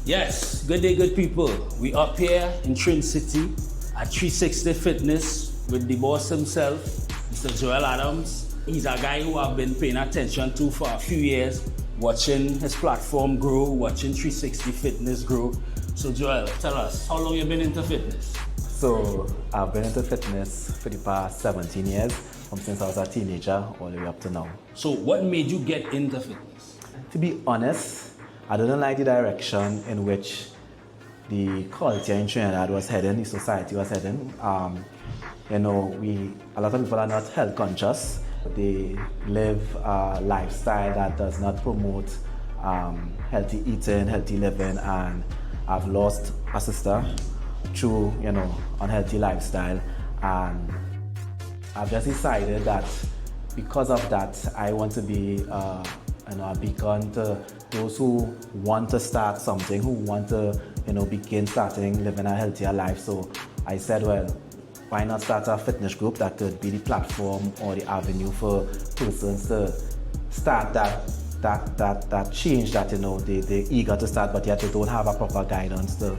Yes, good day, good people. We up here in Trin City at 360 Fitness with the boss himself, Mr. Joel Adams. He's a guy who I've been paying attention to for a few years, watching his platform grow, watching 360 Fitness grow. So Joel, tell us, how long you been into fitness? So I've been into fitness for the past 17 years, from since I was a teenager all the way up to now. So what made you get into fitness? To be honest, I didn't like the direction in which the culture in Trinidad was heading, the society was heading. A lot of people are not health conscious. They live a lifestyle that does not promote healthy eating, healthy living, and I've lost a sister through, unhealthy lifestyle. And I've just decided that because of that, I want to be a beacon to those who want to start something, who want to, starting living a healthier life. So I said, well, why not start a fitness group that could be the platform or the avenue for persons to start that change that, they're eager to start, but yet they don't have a proper guidance to,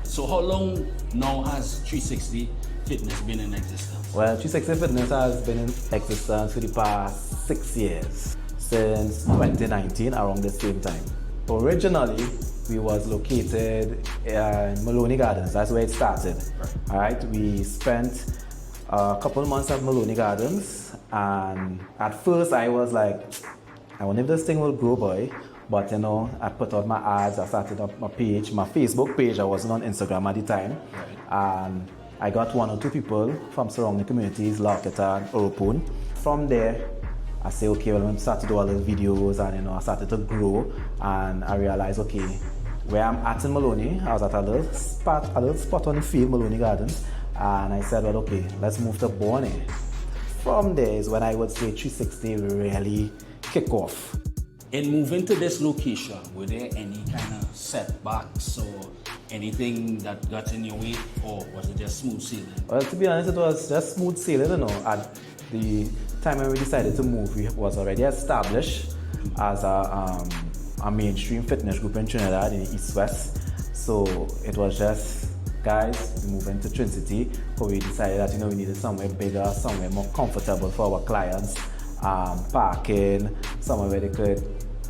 So how long now has 360 Fitness been in existence? Well, 360 Fitness has been in existence for the past 6 years. Since 2019, around the same time. Originally, we was located in Maloney Gardens. That's where it started. Right. All right. We spent a couple of months at Maloney Gardens, and at first I was like, I wonder if this thing will grow, boy. But I put out my ads. I started up my page, my Facebook page. I wasn't on Instagram at the time, right. And I got 1 or 2 people from surrounding communities, Larketa and Oropon. From there, I say, okay, well, I'm going to start to do all those videos, and I started to grow, and I realized, okay, where I'm at in Maloney, I was at a little spot on the field, Maloney Gardens, and I said, well, okay, let's move to Bonnie. From there is when I would say 360 really kick off. In moving to this location, were there any kind of setbacks or anything that got in your way, or was it just smooth sailing? Well, to be honest, it was just smooth sailing, At the time when we decided to move, we was already established as a mainstream fitness group in Trinidad in the East-West. So it was just, guys, we moved into Trin City, but we decided that we needed somewhere bigger, somewhere more comfortable for our clients, parking, somewhere where they could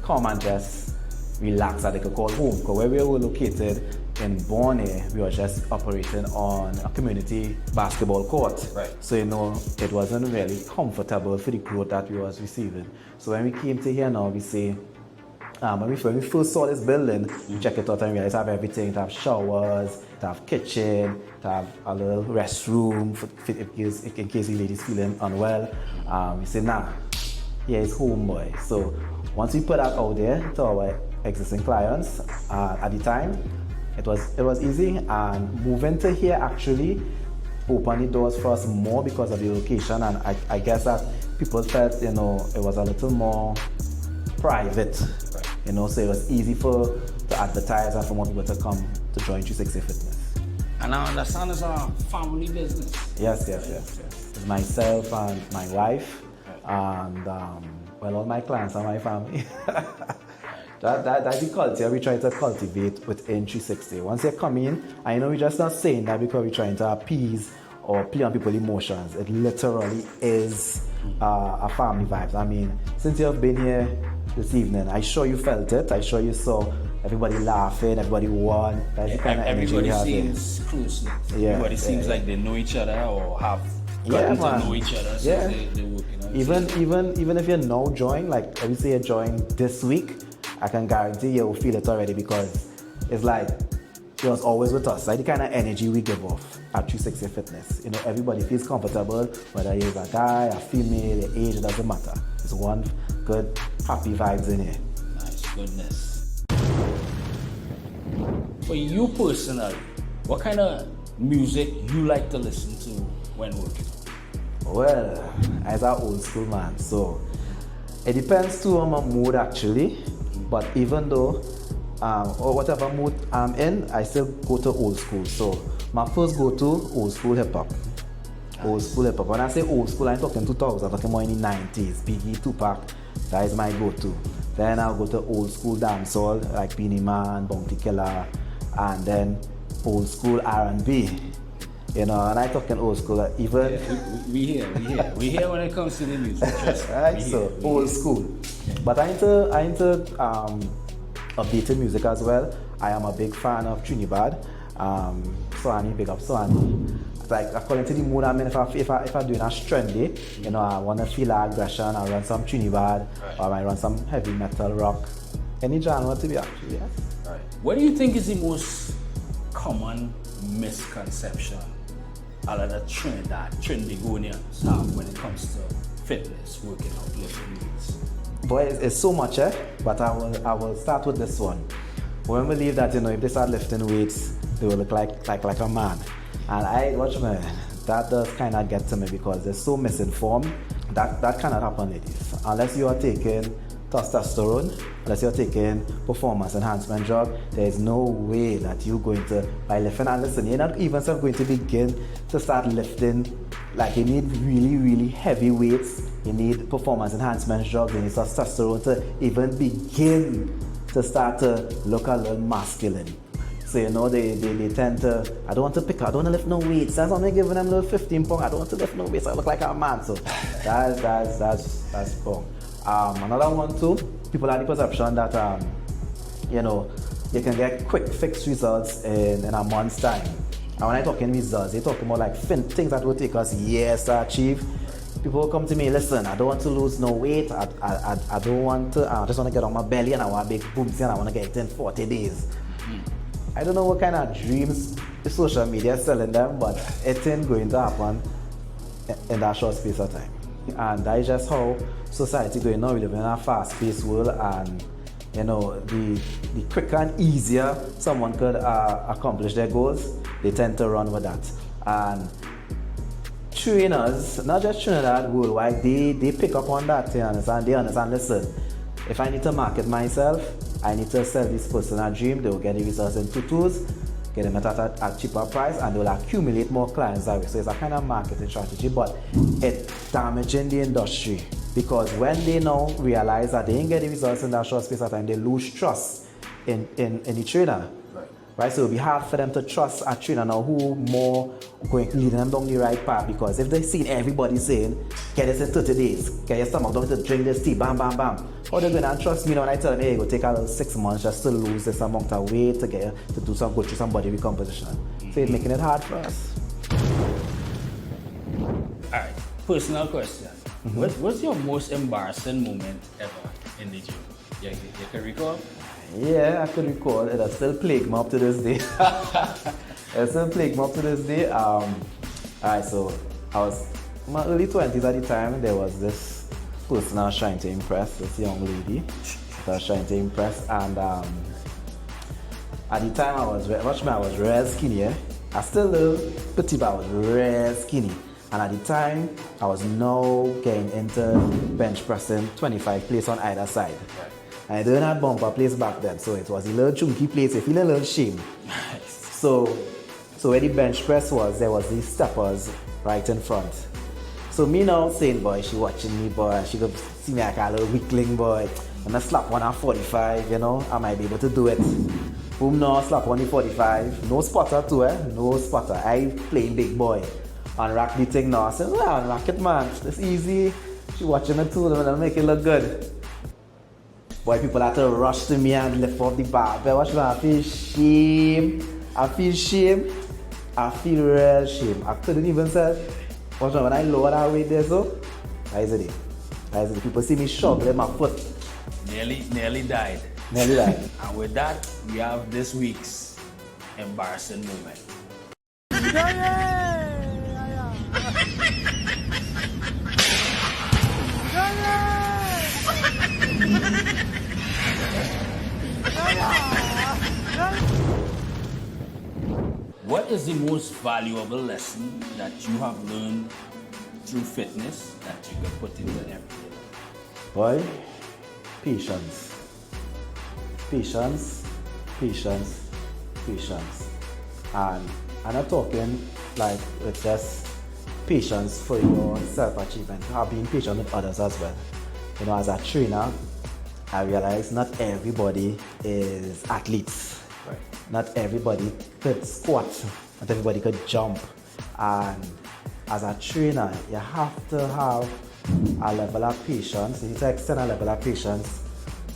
come and just relax, that they could call home. Because where we were located in Bonnie, we were just operating on a community basketball court. Right. So it wasn't really comfortable for the growth that we was receiving. So when we came to here now, we say, when we first saw this building, we checked it out and realized it have everything. It have showers, it have kitchen, it have a little restroom in case the ladies feeling unwell. We said, nah, here is home, boy. So once we put that out there to our existing clients, at the time, it was easy, and moving to here actually opened the doors for us more because of the location, and I guess that people felt it was a little more private, so it was easy to advertise and for more people to come to join 360 Fitness. And I understand it's a family business. Yes. It's myself and my wife, and all my clients are my family. That's the culture we try to cultivate within 360. Once you come in, I know we're just not saying that because we're trying to appease or play on people's emotions. It literally is a family vibes. I mean, since you've been here this evening, I'm sure you felt it. I'm sure you saw everybody laughing, everybody won. That's the kind of energy we have here. Everybody seems close. Everybody seems like they know each other or have gotten to know each other since they work. Even if you're now joined, like if you say you joined this week, I can guarantee you'll feel it already, because it's like she was always with us. Like the kind of energy we give off at 360 Fitness. You know, everybody feels comfortable, whether you're a guy, a female, your age, it doesn't matter. It's one good, happy vibes in here. Nice, goodness. For you personally, what kind of music you like to listen to when working? Well, as an old school man, so it depends too on my mood actually. But even though, or whatever mood I'm in, I still go to old school. So my first go to old school hip hop. Nice. Old school hip hop. When I say old school, I'm talking 2000s, I'm talking more in the 90s. Biggie, Tupac, that is my go to. Then I'll go to old school dancehall like Beanie Man, Bounty Killer, and then old school R&B. You know, and I talking old school, even... Yeah, we hear when it comes to the music. Right, so old school. But I into updated music as well. I am a big fan of Trinidad. Soani, big up Soani. Like according to the mood I'm in, if I'm doing a strength day, you know, I want to feel aggression, I run some Trinidad, right. Or I might run some heavy metal rock. Any genre to be actually, yes. Right. What do you think is the most common misconception all of the Trinidadians have when it comes to fitness, working out, lifting weights? Boy, it's so much, but I will start with this one. Women believe that, you know, if they start lifting weights, they will look like a man. And watch me, that does kind of get to me because they're so misinformed. That cannot happen, ladies. Unless you are taking testosterone, unless you're taking performance enhancement drug, there is no way that you're going to, by lifting, and listen, you're not even going to begin to start lifting. Like you need really, really heavy weights, you need performance enhancement drugs, you need testosterone to even begin to start to look a little masculine. So you know, they tend to, I don't want to lift no weights. That's only giving them a little 15 pounds. I don't want to lift no weights. I look like a man. So that's wrong. Another one too, people have the perception that you know, you can get quick fixed results in a month's time. And when I talk in results, they talk about like things that will take us years to achieve. People will come to me, listen, I don't want to lose no weight. I don't want to, I just want to get on my belly and I want a big boomsy and I want to get it in 40 days. I don't know what kind of dreams the social media is selling them, but it ain't going to happen in that short space of time. And that is just how society going now. We live in a fast-paced world, and you know, the quicker and easier someone could accomplish their goals, they tend to run with that. And trainers, not just Trinidad, worldwide, they pick up on that, you understand? They understand, listen, if I need to market myself, I need to sell this person a dream, they will get the results in 2 tours, get them at a cheaper price, and they will accumulate more clients that way. So it's a kind of marketing strategy, but it's damaging the industry because when they now realize that they ain't get the results in that short space of time, they lose trust in the trainer. Right? So it'll be hard for them to trust a trainer now who more going leading them down the right path, because if they see everybody saying, get this in 30 days, get your stomach down to drink this tea, bam, bam, bam. How they going to trust me now when I tell them, hey, it will take a little 6 months just to lose this amount of weight to go through some body recomposition. So it's making it hard for us. Alright, personal question. What's your most embarrassing moment ever in the gym? You can recall? Yeah, I could recall. It still plagues me up to this day. Alright, so I was in my early 20s at the time. There was this person I was trying to impress, this young lady that I was trying to impress, and at the time I was real skinny. I still little petite, but I was real skinny. And at the time, I was now getting into bench pressing 25 plates on either side. I didn't have bumper plates back then, so it was a little chunky plates. I feel a little shame. So where the bench press was, there was these steppers right in front. So me now saying, boy, she watching me, boy, she could see me like a little weakling, boy. And I slap one at 45, you know, I might be able to do it. Boom, now slap on the 45. No spotter too, no spotter. I playing big boy. Unrack the thing now. I said, well, unrack it, man. It's easy. She watching it too, and make it look good. Boy, people have to rush to me and lift off the bar. But watch me, I feel shame. I feel real shame. I couldn't even say, watch me, when I lower that weight there, so, that is it. People see me shoveling my foot. Nearly died. Nearly died. And with that, we have this week's embarrassing moment? What is the most valuable lesson that you have learned through fitness that you can put into everyday life? Boy, patience. Patience, patience, patience. And I'm not talking like with just patience for your self-achievement. Have been patient with others as well. You know, as a trainer, I realize not everybody is athletes. Right. Not everybody could squat. Not everybody could jump. And as a trainer, you have to have a level of patience. You need to extend a level of patience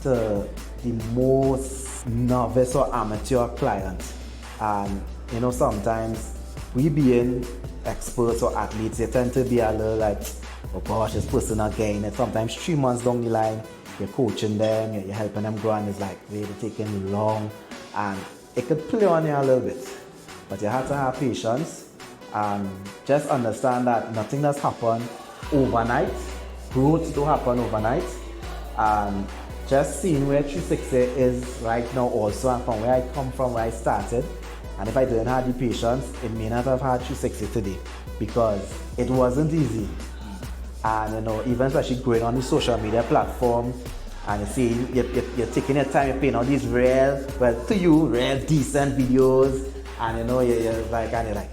to the most novice or amateur client. And you know, sometimes we being experts or athletes, you tend to be a little like, oh gosh, this person again. And sometimes 3 months down the line, you're coaching them, you're helping them grow, and it's like, really taking long. And it could play on you a little bit. But you have to have patience and just understand that nothing does happen overnight. Growth don't happen overnight. And just seeing where 360 is right now also, and from where I come from, where I started. And if I didn't have the patience, it may not have had 360 today, because it wasn't easy. And you know, even especially growing on the social media platform, and you see you're taking your time, you're playing all these real, well to you, real decent videos, and you know, you're like,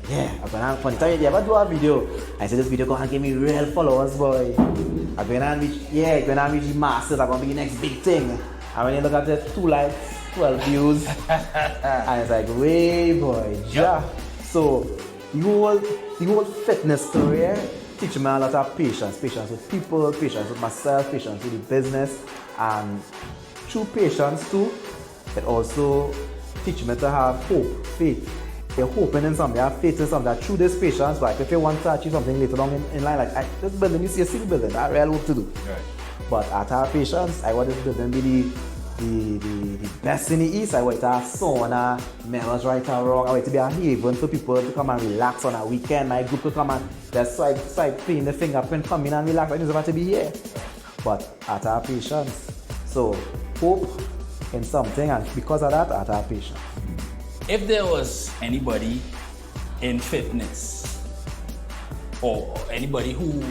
yeah, I'm gonna have fun. You ever do a video? I say this video gonna give me real followers, boy. I'm gonna reach the masses, I'm gonna be the next big thing. And when you look at it, 2 likes, 12 views, and it's like, way boy, yeah. So the whole fitness career teach me a lot of patience with people, patience with myself, patience with the business, and through patience too, it also teach me to have hope, faith. You're hoping in something, you have faith in something. Through this patience, like if you want to achieve something later on in life, like this building, you see a city building, I really hope to do. Right. But at our patience, I want this building be the best in the East. I want it to have sauna, mirrors right or wrong. I want it to be a haven for people to come and relax on a weekend. My group to come and just swipe, pin the fingerprint, come in and relax. I just want to be here. But at our patience. So hope in something, and because of that, at our patience. If there was anybody in fitness or anybody who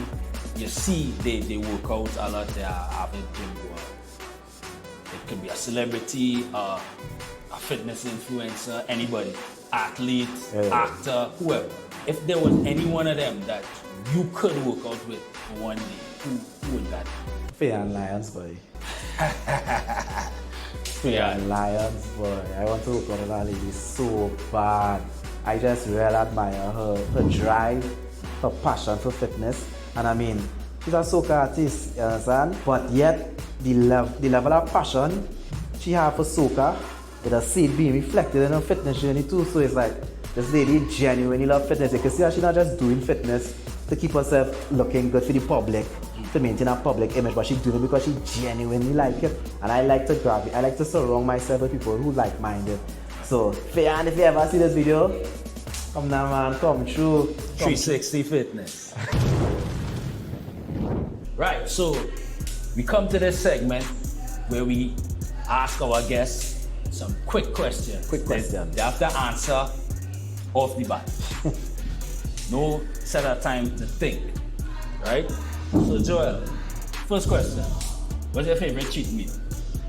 you see they work out a lot, they are avid gym goer. It could be a celebrity, a fitness influencer, anybody, athlete, actor, whoever. If there was any one of them that you could work out with one day, who would that be? Fair and Lions, boy. Fair and Lions, boy. I want to work out with that lady so bad. I just really admire her drive, her passion for fitness. And I mean, she's a soca artist, you understand? But yet, the level of passion she has for soca, it has seen being reflected in her fitness journey too. So it's like, this lady genuinely loves fitness. You can see that she's not just doing fitness to keep herself looking good for the public, to maintain a public image, but she's doing it because she genuinely likes it. And I like to grab it. I like to surround myself with people who like-minded. So, Fayan, if you ever see this video, come down, man, come through. 360 Fitness. Right, so we come to this segment where we ask our guests some quick questions. They have to answer off the bat. No set of time to think, right? So Joel, first question. What's your favorite cheat meal?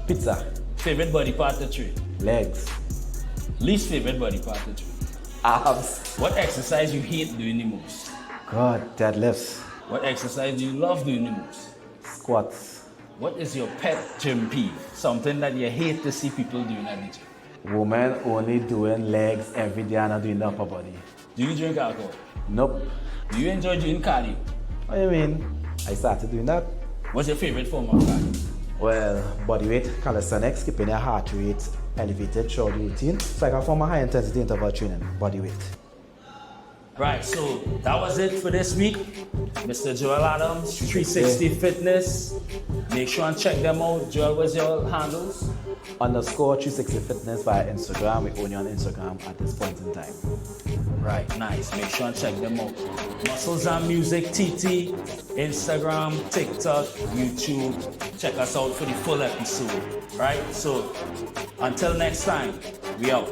Pizza. Favorite body part to train? Legs. Least favorite body part to train? Abs. What exercise you hate doing the most? God, deadlifts. What exercise do you love doing the most? Squats. What is your pet gym peeve? Something that you hate to see people doing at the gym? Women only doing legs every day and not doing the upper body. Do you drink alcohol? Nope. Do you enjoy doing cardio? What do you mean? I started doing that. What's your favorite form of cardio? Well, body weight, calisthenics, keeping your heart rate elevated throughout the routine. So I can form a high intensity interval training, body weight. Right, so that was it for this week. Mr. Joel Adams, 360 Fitness. Make sure and check them out. Joel, what's your handles? _360 Fitness via Instagram. We're only on Instagram at this point in time. Right, nice. Make sure and check them out. Muscles and Music TT, Instagram, TikTok, YouTube. Check us out for the full episode. Right? So, until next time, we out.